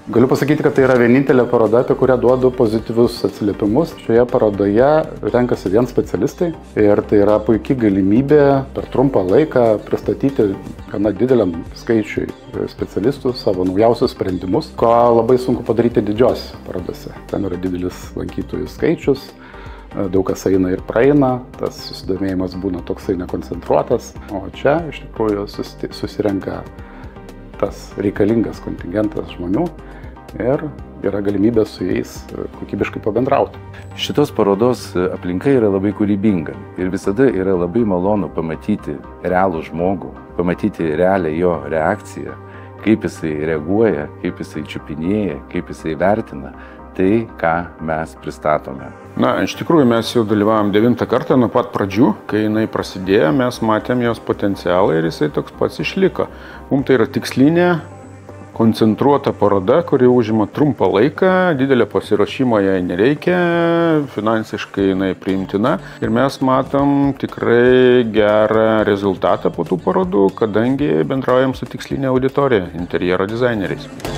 Galiu pasakyti, kad tai yra vienintelė paroda, apie kurią duodu pozityvius atsiliepimus. Šioje parodoje renkasi vien specialistai ir tai yra puikia galimybė per trumpą laiką pristatyti gana dideliam skaičiui specialistų savo naujausius sprendimus, ko labai sunku padaryti didžiosiose parodose. Ten yra didelis lankytojų skaičius, daug kas eina ir praeina, tas susidomėjimas būna toksai nekoncentruotas, o čia iš tikrųjų susirenka tas reikalingas kontingentas žmonių ir yra galimybė su jais kokybiškai pabendrauti. Šitos parodos aplinka yra labai kūrybinga ir visada yra labai malonu pamatyti realų žmogų, pamatyti realią jo reakciją, kaip jisai reaguoja, kaip jisai čiupinėja, kaip jisai vertina tai, ką mes pristatome. Na, iš tikrųjų mes jau dalyvavom 9 kartą nuo pat pradžių, kai jinai prasidėjo, mes matėm jos potencialą ir jisai toks pats išliko. Mums tai yra tikslinė, koncentruota paroda, kuri užima trumpą laiką, didelio pasiruošimo jai nereikia, finansiškai jinai priimtina ir mes matom tikrai gerą rezultatą po tų parodų, kadangi bendraujam su tikslinė auditorija, interjero dizaineriais.